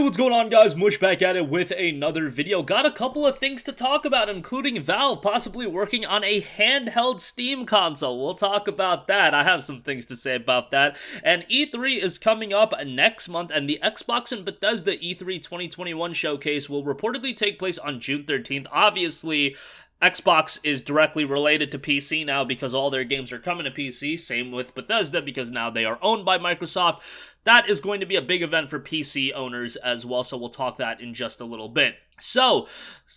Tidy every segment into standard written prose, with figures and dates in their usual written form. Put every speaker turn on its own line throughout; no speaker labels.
What's going on, guys? Mush back at it with another video. Got a couple of things to talk about, including Valve possibly working on a handheld Steam console. We'll talk about that. I have some things to say about that. And E3 is coming up next month, and the Xbox and Bethesda E3 2021 showcase will reportedly take place on June 13th. Obviously, Xbox is directly related to PC now because all their games are coming to PC. Same with Bethesda because now they are owned by Microsoft. That is going to be a big event for PC owners as well, so we'll talk that in just a little bit. So,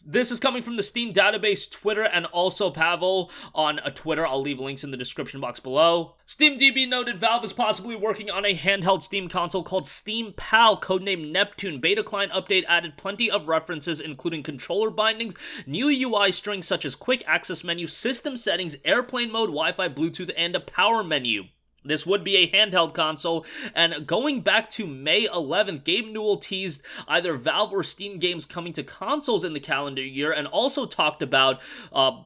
this is coming from the Steam database Twitter and also Pavel on Twitter. I'll leave links in the description box below. SteamDB noted Valve is possibly working on a handheld Steam console called Steam Pal, codenamed Neptune. Beta client update added plenty of references, including controller bindings, new UI strings such as quick access menu, system settings, airplane mode, Wi-Fi, Bluetooth, and a power menu. This would be a handheld console, and going back to May 11th, Gabe Newell teased either Valve or Steam games coming to consoles in the calendar year, and also talked about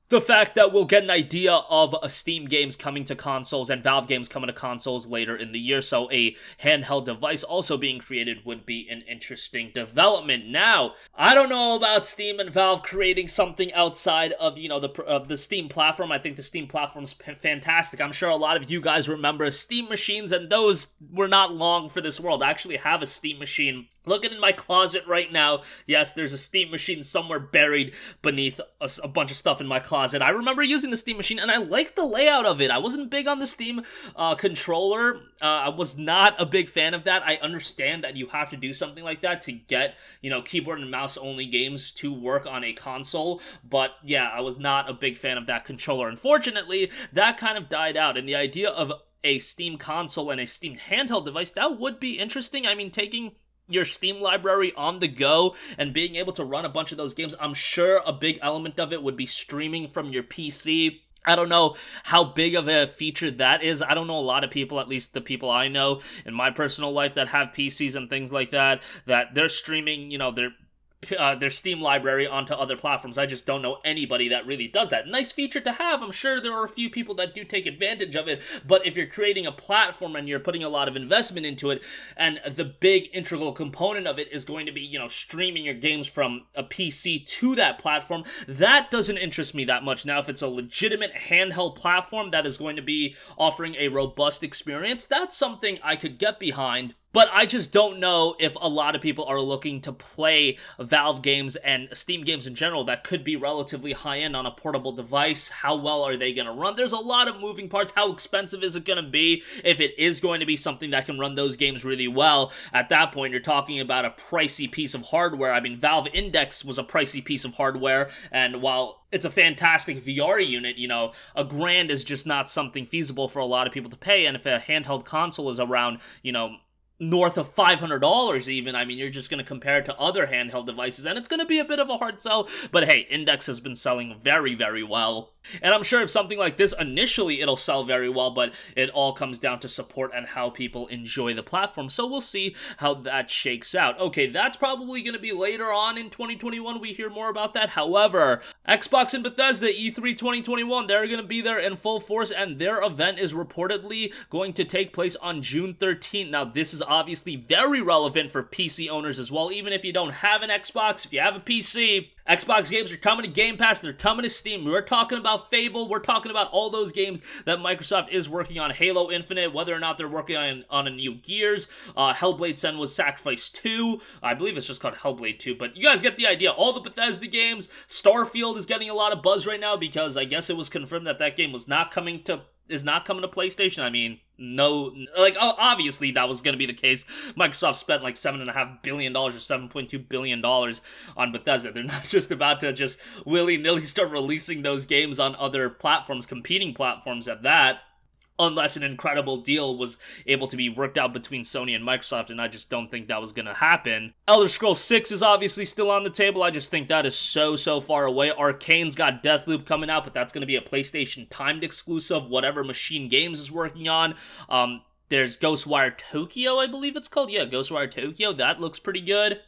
the fact that we'll get an idea of Steam games coming to consoles and Valve games coming to consoles later in the year, so a handheld device also being created would be an interesting development. Now, I don't know about Steam and Valve creating something outside of, the Steam platform. I think the Steam platform's fantastic. I'm sure a lot of you guys remember Steam machines, and those were not long for this world. I actually have a Steam machine. Looking in my closet right now, yes, there's a Steam machine somewhere buried beneath a bunch of stuff in my closet. I remember using the Steam machine, and I liked the layout of it. I wasn't big on the Steam controller. I was not a big fan of that. I understand that you have to do something like that to get, keyboard and mouse only games to work on a console, but yeah, I was not a big fan of that controller. Unfortunately, that kind of died out, and the idea of a Steam console and a Steam handheld device, that would be interesting. I mean, taking your Steam library on the go and being able to run a bunch of those games, I'm sure a big element of it would be streaming from your PC. I don't know how big of a feature that is. I don't know a lot of people, at least the people I know in my personal life that have PCs and things like that they're streaming, their Steam library onto other platforms. I just don't know anybody that really does that. Nice feature to have. I'm sure there are a few people that do take advantage of it, but if you're creating a platform and you're putting a lot of investment into it, and the big integral component of it is going to be, streaming your games from a PC to that platform, that doesn't interest me that much. Now, if it's a legitimate handheld platform that is going to be offering a robust experience, that's something I could get behind. But I just don't know if a lot of people are looking to play Valve games and Steam games in general that could be relatively high-end on a portable device. How well are they going to run? There's a lot of moving parts. How expensive is it going to be? If it is going to be something that can run those games really well, at that point you're talking about a pricey piece of hardware. I mean, Valve Index was a pricey piece of hardware, and while it's a fantastic VR unit, $1,000 is just not something feasible for a lot of people to pay, and if a handheld console is around, north of $500 even, I mean, you're just going to compare it to other handheld devices, and it's going to be a bit of a hard sell, but hey, Index has been selling very, very well. And I'm sure if something like this, initially it'll sell very well, but it all comes down to support and how people enjoy the platform, so we'll see how that shakes out. Okay, that's probably going to be later on in 2021, we hear more about that. However, Xbox and Bethesda E3 2021, they're going to be there in full force, and their event is reportedly going to take place on June 13th. Now, this is obviously very relevant for PC owners as well. Even if you don't have an Xbox, if you have a PC, Xbox games are coming to Game Pass, they're coming to Steam. We're talking about Fable, we're talking about all those games that Microsoft is working on. Halo Infinite, whether or not they're working on a new Gears, Hellblade Senua's Sacrifice 2, I believe it's just called Hellblade 2, but you guys get the idea. All the Bethesda games, Starfield is getting a lot of buzz right now because I guess it was confirmed that game is not coming to PlayStation. I mean, no, obviously that was going to be the case. Microsoft spent like $7.5 billion or $7.2 billion on Bethesda. They're not just about to just willy-nilly start releasing those games on other platforms, competing platforms at that, unless an incredible deal was able to be worked out between Sony and Microsoft, and I just don't think that was going to happen. Elder Scrolls 6 is obviously still on the table. I just think that is so far away. Arcane's got Deathloop coming out, but that's going to be a PlayStation timed exclusive, whatever Machine Games is working on. There's Ghostwire Tokyo, I believe it's called. Yeah, Ghostwire Tokyo. That looks pretty good.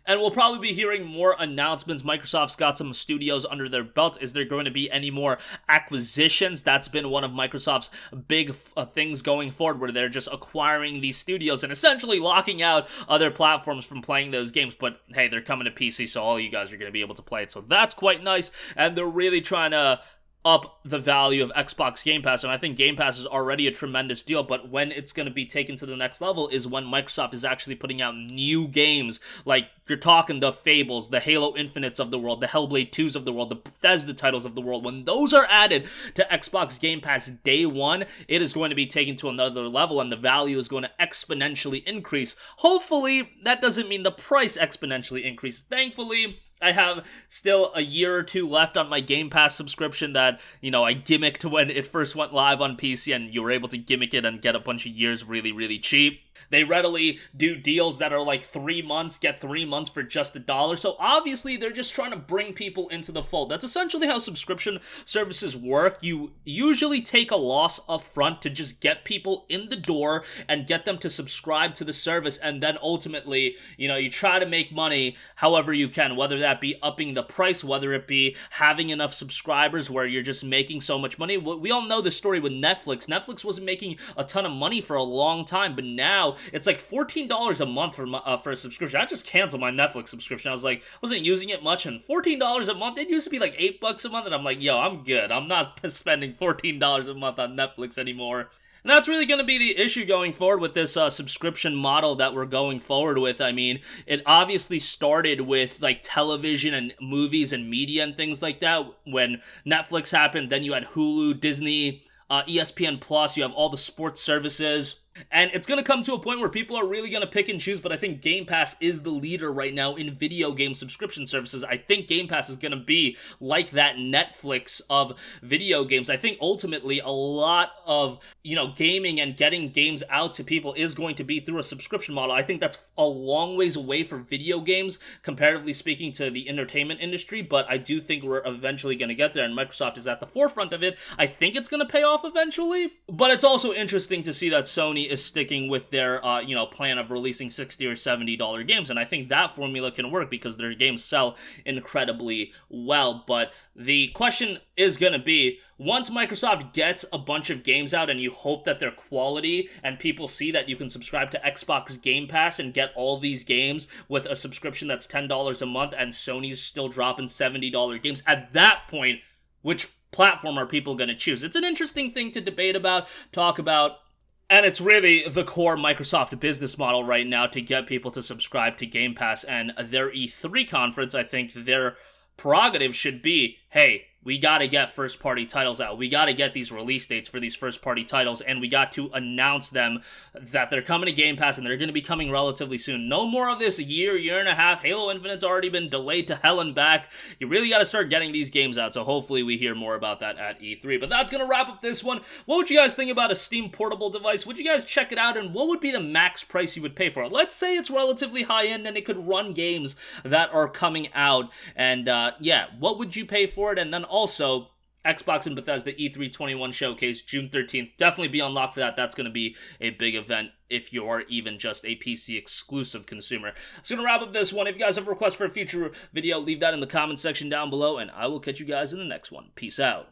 And we'll probably be hearing more announcements. Microsoft's got some studios under their belt. Is there going to be any more acquisitions? That's been one of Microsoft's big things going forward, where they're just acquiring these studios and essentially locking out other platforms from playing those games. But hey, they're coming to PC, so all you guys are going to be able to play it. So that's quite nice. And they're really trying to up the value of Xbox Game Pass, and I think Game Pass is already a tremendous deal, but when it's going to be taken to the next level is when Microsoft is actually putting out new games, like you're talking the Fables, the Halo Infinites of the world, the Hellblade 2s of the world, the Bethesda titles of the world. When those are added to Xbox Game Pass day one, it is going to be taken to another level, and the value is going to exponentially increase. Hopefully, that doesn't mean the price exponentially increases. Thankfully, I have still a year or two left on my Game Pass subscription that, I gimmicked when it first went live on PC, and you were able to gimmick it and get a bunch of years really, really cheap. They readily do deals that are like 3 months, get 3 months for just $1. So obviously, they're just trying to bring people into the fold. That's essentially how subscription services work. You usually take a loss up front to just get people in the door and get them to subscribe to the service. And then ultimately, you try to make money however you can, whether that be upping the price, whether it be having enough subscribers where you're just making so much money. We all know the story with Netflix. Netflix wasn't making a ton of money for a long time, but now it's like $14 a month for a subscription. I just canceled my Netflix subscription. I was like, wasn't using it much, and $14 a month, it used to be like $8 a month, and I'm like, yo, I'm good. I'm not spending $14 a month on Netflix anymore. And that's really going to be the issue going forward with this subscription model that we're going forward with. I mean, it obviously started with like television and movies and media and things like that. When Netflix happened, then you had Hulu, Disney, ESPN Plus, you have all the sports services. And it's going to come to a point where people are really going to pick and choose, but I think Game Pass is the leader right now in video game subscription services. I think Game Pass is going to be like that Netflix of video games. I think ultimately a lot of, gaming and getting games out to people is going to be through a subscription model. I think that's a long ways away for video games, comparatively speaking to the entertainment industry, but I do think we're eventually going to get there, and Microsoft is at the forefront of it. I think it's going to pay off eventually, but it's also interesting to see that Sony is sticking with their, plan of releasing $60 or $70 games, and I think that formula can work because their games sell incredibly well. But the question is going to be, once Microsoft gets a bunch of games out and you hope that they're quality and people see that you can subscribe to Xbox Game Pass and get all these games with a subscription that's $10 a month, and Sony's still dropping $70 games, at that point, which platform are people going to choose? It's an interesting thing to debate about, talk about, and it's really the core Microsoft business model right now to get people to subscribe to Game Pass. And their E3 conference, I think their prerogative should be, hey, we got to get first-party titles out. We got to get these release dates for these first-party titles, and we got to announce them that they're coming to Game Pass, and they're going to be coming relatively soon. No more of this year and a half. Halo Infinite's already been delayed to hell and back. You really got to start getting these games out, so hopefully we hear more about that at E3. But that's going to wrap up this one. What would you guys think about a Steam portable device? Would you guys check it out, and what would be the max price you would pay for it? Let's say it's relatively high-end, and it could run games that are coming out, and what would you pay for it? And then also, Xbox and Bethesda E3 21 showcase, June 13th. Definitely be on lock for that. That's going to be a big event if you're even just a PC exclusive consumer. That's going to wrap up this one. If you guys have a request for a future video, leave that in the comment section down below, and I will catch you guys in the next one. Peace out.